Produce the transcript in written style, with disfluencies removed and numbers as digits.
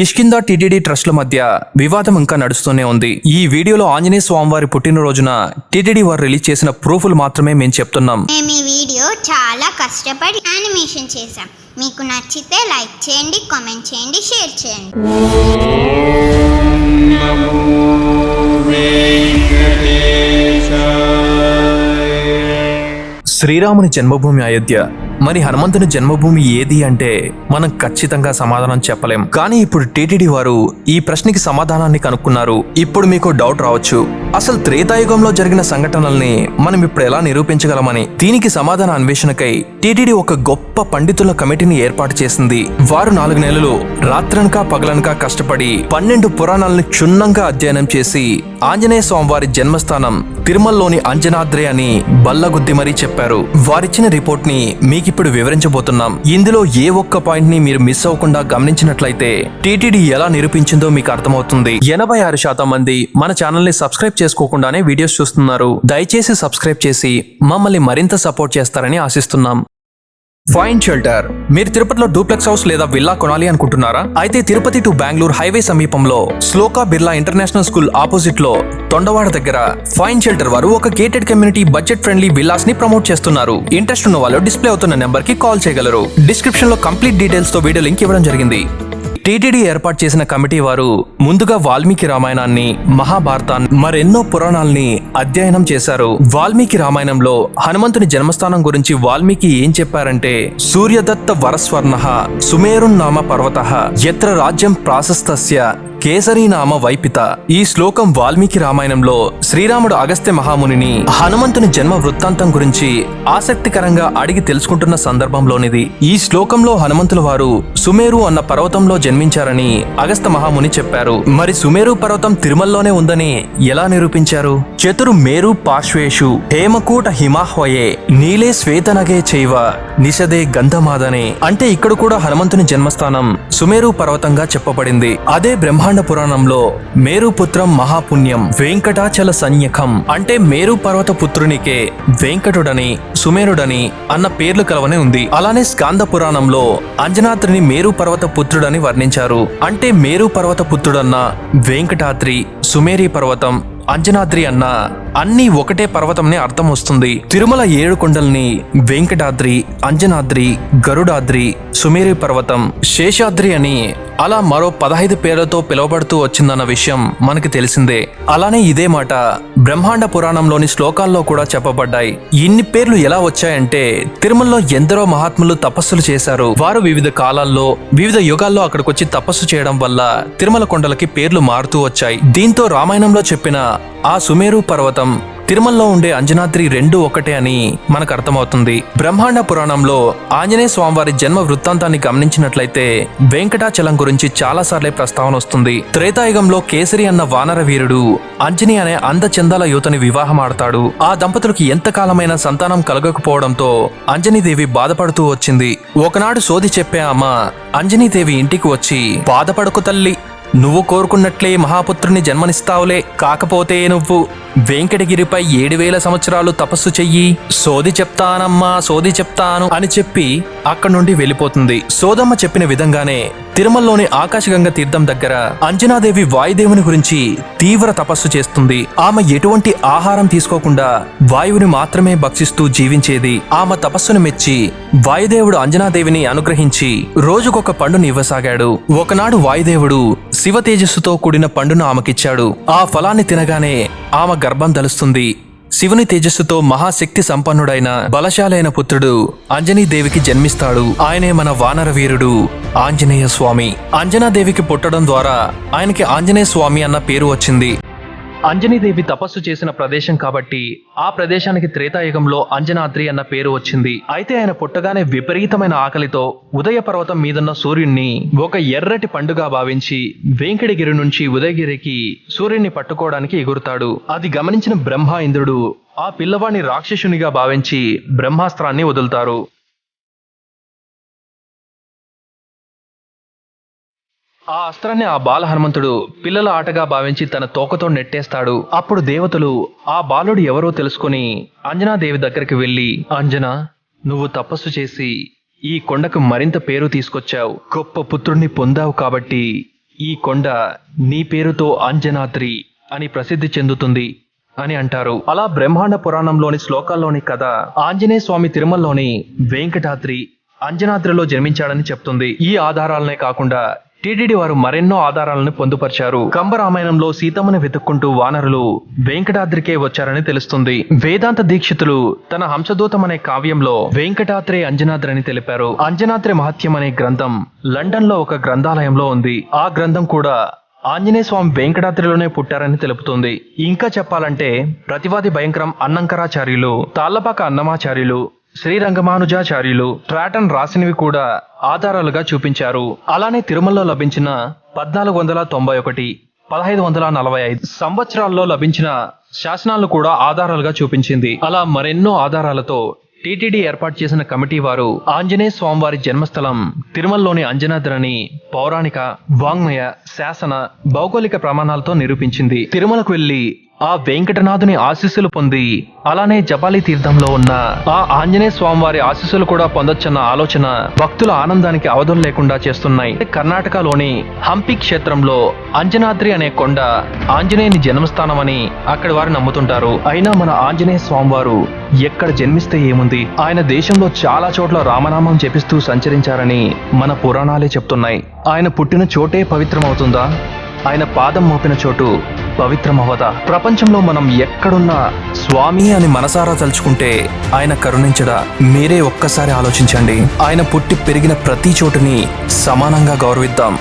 Kishkindha TTD ట్రస్ట్ల మధ్య వివాదం ఇంకా నడుస్తూనే ఉంది. ఈ వీడియోలో ఆంజనేయ స్వామివారి పుట్టినరోజున టీటీడీ వారు రిలీజ్ చేసిన ప్రూఫ్లు మాత్రమే మేము చెప్తున్నాం. మేము ఈ వీడియో చాలా కష్టపడి యానిమేషన్ చేసాం. మీకు నచ్చితే లైక్ చేయండి, కామెంట్ చేయండి, షేర్ చేయండి. శ్రీరాముని జన్మభూమి అయోధ్య. మరి హనుమంతుని జన్మభూమి ఏది అంటే మనం ఖచ్చితంగా సమాధానం చెప్పలేం. కానీ ఇప్పుడు టీటీడీ వారు ఈ ప్రశ్నకి సమాధానాన్ని కనుక్కున్నారు. ఇప్పుడు మీకు డౌట్ రావచ్చు, అసలు త్రేతాయుగంలో జరిగిన సంఘటనల్ని మనం ఇప్పుడు ఎలా నిరూపించగలమని. దీనికి సమాధాన అన్వేషణకై టీటీడీ ఒక గొప్ప పండితుల కమిటీని ఏర్పాటు చేసింది. వారు 4 నెలలు రాత్రనక పగలనక కష్టపడి 12 పురాణాలను క్షుణ్ణంగా అధ్యయనం చేసి ఆంజనేయ స్వామివారి జన్మస్థానం తిరుమలలోని అంజనాద్రి అని బల్లగుద్ది మరీ చెప్పారు. వారిచ్చిన రిపోర్ట్ ని మీకిప్పుడు వివరించబోతున్నాం. ఇందులో ఏ ఒక్క పాయింట్ ని మీరు మిస్ అవ్వకుండా గమనించినట్లయితే టీటీడీ ఎలా నిరూపించిందో మీకు అర్థమవుతుంది. 86% మంది మన ఛానల్ ని సబ్స్క్రైబ్ చేసుకోకుండానే వీడియోస్ చూస్తున్నారు. దయచేసి సబ్స్క్రైబ్ చేసి మమ్మల్ని మరింత సపోర్ట్ చేస్తారని ఆశిస్తున్నాం. Fine shelter. మీరు తిరుపతిలో డూప్లెక్స్ హౌస్ లేదా విల్లా కొనాలి అనుకుంటున్నారా? అయితే తిరుపతి టు బెంగళూరు హైవే సమీపంలో shloka Birla international school opposite లో తొండవాడ దగ్గర ఫైన్ షెల్టర్ వారు ఒక gated community budget friendly villas ని ప్రమోట్ చేస్తున్నారు. ఇంట్రెస్ట్ ఉన్న వాళ్ళు డిస్ప్లే అవుతున్న నెంబర్ కి కాల్ చేయగలరు. డిస్క్రిప్షన్ లో కంప్లీట్ డీటెయిల్స్ తో వీడియో లింక్ ఇవ్వడం జరిగింది. టీటీడీ ఏర్పాటు చేసిన కమిటీ వారు ముందుగా వాల్మీకి రామాయణాన్ని, మహాభారతాన్ని, మరెన్నో పురాణాల్ని అధ్యయనం చేశారు. వాల్మీకి రామాయణంలో హనుమంతుని జన్మస్థానం గురించి వాల్మీకి ఏం చెప్పారంటే, సూర్యదత్త వరస్వర్ణః సుమేరున్నామ పర్వతః యత్ర రాజ్యం ప్రాశస్తస్య కేసరీ నామ వైపిత. ఈ శ్లోకం వాల్మీకి రామాయణంలో శ్రీరాముడు అగస్త్య మహామునిని హనుమంతుని జన్మ వృత్తాంతం గురించి ఆసక్తికరంగా అడిగి తెలుసుకుంటున్న సందర్భంలోనిది. ఈ శ్లోకంలో హనుమంతుల వారు సుమేరు అన్న పర్వతంలో జన్మించారని అగస్త్య మహాముని చెప్పారు. మరి సుమేరు పర్వతం తిరుమలలోనే ఉందని ఎలా నిరూపించారు? చతురు మేరు పార్శ్వేషు హేమకూట హిమాహ్వయే నీలే శ్వేతనగే చైవ నిషదే గంధమాదనే. అంటే ఇక్కడ కూడా హనుమంతుని జన్మస్థానం సుమేరు పర్వతంగా చెప్పబడింది. అదే బ్రహ్మాండ పురాణంలో మేరుపుత్రం మహాపుణ్యం వెంకటాచల సన్యఖం అంటే మేరు పర్వత పుత్రునికే వెంకటుడని, సుమేరుడని అన్న పేర్లు కలవనే ఉంది. అలానే స్కాంద పురాణంలో అంజనాద్రిని మేరు పర్వత పుత్రుడని వర్ణించారు. అంటే మేరు పర్వత పుత్రుడన్న వెంకటాద్రి, సుమేరి పర్వతం, అంజనాద్రి అన్న అన్ని ఒకటే పర్వతంని అర్థం వస్తుంది. తిరుమల 7 కొండల్ని వెంకటాద్రి, అంజనాద్రి, గరుడాద్రి, సుమేరి పర్వతం, శేషాద్రి అని అలా మరో 15 పేర్లతో పిలువబడుతూ వచ్చిందన్న విషయం మనకి తెలిసిందే. అలానే ఇదే మాట బ్రహ్మాండ పురాణంలోని శ్లోకాల్లో కూడా చెప్పబడ్డాయి. ఇన్ని పేర్లు ఎలా వచ్చాయంటే తిరుమలలో ఎందరో మహాత్ములు తపస్సులు చేశారు. వారు వివిధ కాలాల్లో వివిధ యుగాల్లో అక్కడికొచ్చి తపస్సు చేయడం వల్ల తిరుమల కొండలకి పేర్లు మారుతూ వచ్చాయి. దీంతో రామాయణంలో చెప్పిన ఆ సుమేరు పర్వతం, తిరుమలలో ఉండే అంజనాద్రి రెండు ఒకటే అని మనకు అర్థమవుతుంది. బ్రహ్మాండ పురాణంలో ఆంజనేయ స్వామివారి జన్మ వృత్తాంతాన్ని గమనించినట్లయితే వెంకటాచలం గురించి చాలా సార్లే ప్రస్తావన వస్తుంది. త్రేతాయుగంలో కేసరి అన్న వానర వీరుడు అంజని అనే అందచందాల యువతని వివాహం ఆడతాడు. ఆ దంపతులకు ఎంతకాలమైన సంతానం కలగకపోవడంతో అంజనీదేవి బాధపడుతూ వచ్చింది. ఒకనాడు సోది చెప్పే ఆమె అంజనీదేవి ఇంటికి వచ్చి, బాధపడకు తల్లి, నువ్వు కోరుకున్నట్లే మహాపుత్రుని జన్మనిస్తావులే. కాకపోతే నువ్వు వెంకటగిరిపై 7000 సంవత్సరాలు తపస్సు చెయ్యి. సోది చెప్తానమ్మా, సోది చెప్తాను అని చెప్పి అక్కడి నుండి వెళ్ళిపోతుంది. సోదమ్మ చెప్పిన విధంగానే తిరుమలలోని ఆకాశగంగ తీర్థం దగ్గర అంజనాదేవి వాయుదేవుని గురించి తీవ్ర తపస్సు చేస్తుంది. ఆమె ఎటువంటి ఆహారం తీసుకోకుండా వాయువుని మాత్రమే భక్షిస్తూ జీవించేది. ఆమె తపస్సును మెచ్చి వాయుదేవుడు అంజనాదేవిని అనుగ్రహించి రోజుకొక పండుని ఇవ్వసాగాడు. ఒకనాడు వాయుదేవుడు శివ తేజస్సుతో కూడిన పండును ఆమెకిచ్చాడు. ఆ ఫలాన్ని తినగానే ఆమె గర్భం దలుస్తుంది. శివుని తేజస్సుతో మహాశక్తి సంపన్నుడైన బలశాలైన పుత్రుడు అంజనీదేవికి జన్మిస్తాడు. ఆయనే మన వానర వీరుడు ఆంజనేయ స్వామి. అంజనాదేవికి పుట్టడం ద్వారా ఆయనకి ఆంజనేయ స్వామి అన్న పేరు వచ్చింది. అంజనీదేవి తపస్సు చేసిన ప్రదేశం కాబట్టి ఆ ప్రదేశానికి త్రేతాయుగంలో అంజనాద్రి అన్న పేరు వచ్చింది. అయితే ఆయన పుట్టగానే విపరీతమైన ఆకలితో ఉదయ పర్వతం మీదున్న సూర్యుణ్ణి ఒక ఎర్రటి పండుగ భావించి వెంకటగిరి నుంచి ఉదయగిరికి సూర్యుడిని పట్టుకోవడానికి ఎగురుతాడు. అది గమనించిన బ్రహ్మ, ఇంద్రుడు ఆ పిల్లవాడిని రాక్షసునిగా భావించి బ్రహ్మాస్త్రాన్ని వదులుతారు. ఆ అస్త్రాన్ని ఆ బాల హనుమంతుడు పిల్లల ఆటగా భావించి తన తోకతో నెట్టేస్తాడు. అప్పుడు దేవతలు ఆ బాలుడు ఎవరో తెలుసుకుని అంజనాదేవి దగ్గరికి వెళ్లి, అంజనా, నువ్వు తపస్సు చేసి ఈ కొండకు మరింత పేరు తీసుకొచ్చావు, గొప్ప పుత్రుణ్ణి పొందావు కాబట్టి ఈ కొండ నీ పేరుతో అంజనాద్రి అని ప్రసిద్ధి చెందుతుంది అని అంటారు. అలా బ్రహ్మాండ పురాణంలోని శ్లోకాల్లోని కథ ఆంజనేయ స్వామి తిరుమలలోని వెంకటాద్రి అంజనాద్రిలో జన్మించాడని చెప్తుంది. ఈ ఆధారాలనే కాకుండా టీటీడీ వారు మరెన్నో ఆధారాలను పొందుపరిచారు. కంబరామాయణంలో సీతమ్మని వెతుక్కుంటూ వానరులు వెంకటాద్రికే వచ్చారని తెలుస్తుంది. వేదాంత దీక్షితులు తన హంసదూతం అనే కావ్యంలో వెంకటాద్రి అంజనాద్రి అని తెలిపారు. అంజనాద్రి మహత్యం అనే గ్రంథం లండన్ లో ఒక గ్రంథాలయంలో ఉంది. ఆ గ్రంథం కూడా ఆంజనేయ స్వామి వెంకటాద్రిలోనే పుట్టారని తెలుపుతుంది. ఇంకా చెప్పాలంటే ప్రతివాది భయంకరం అన్నంకరాచార్యులు, తాళ్లపాక అన్నమాచార్యులు, శ్రీరంగమానుజాచార్యులు ట్రాటన్ రాసినవి కూడా ఆధారాలుగా చూపించారు. అలానే తిరుమలలో లభించిన 1491, 1545 సంవత్సరాల్లో లభించిన శాసనాలను కూడా ఆధారాలుగా చూపించింది. అలా మరెన్నో ఆధారాలతో టీటీడీ ఏర్పాటు చేసిన కమిటీ వారు ఆంజనేయ స్వామివారి జన్మస్థలం తిరుమలలోని అంజనాద్రి పౌరాణిక, వాంగ్మయ, శాసన, భౌగోళిక ప్రమాణాలతో నిరూపించింది. తిరుమలకు వెళ్లి ఆ వెంకటనాథుని ఆశీస్సులు పొంది అలానే జపాలి తీర్థంలో ఉన్న ఆ ఆంజనేయ స్వామివారి ఆశీస్సులు కూడా పొందొచ్చన్న ఆలోచన భక్తుల ఆనందానికి అవధులు లేకుండా చేస్తున్నాయి. కర్ణాటకలోని హంపి క్షేత్రంలో అంజనాద్రి అనే కొండ ఆంజనేయుని జన్మస్థానమని అక్కడి వారు నమ్ముతుంటారు. అయినా మన ఆంజనేయ స్వామివారు ఎక్కడ జన్మిస్తే ఏముంది, ఆయన దేశంలో చాలా చోట్ల రామనామం జపిస్తూ సంచరించారని మన పురాణాలే చెప్తున్నాయి. ఆయన పుట్టిన చోటే పవిత్రమవుతుందా? ఆయన పాదం మోపిన చోటు పవిత్రమవదా? ప్రపంచంలో మనం ఎక్కడున్నా స్వామి అని మనసారా తలుచుకుంటే ఆయన కరుణించడా? మీరే ఒక్కసారి ఆలోచించండి. ఆయన పుట్టి పెరిగిన ప్రతి చోటుని సమానంగా గౌరవిద్దాం.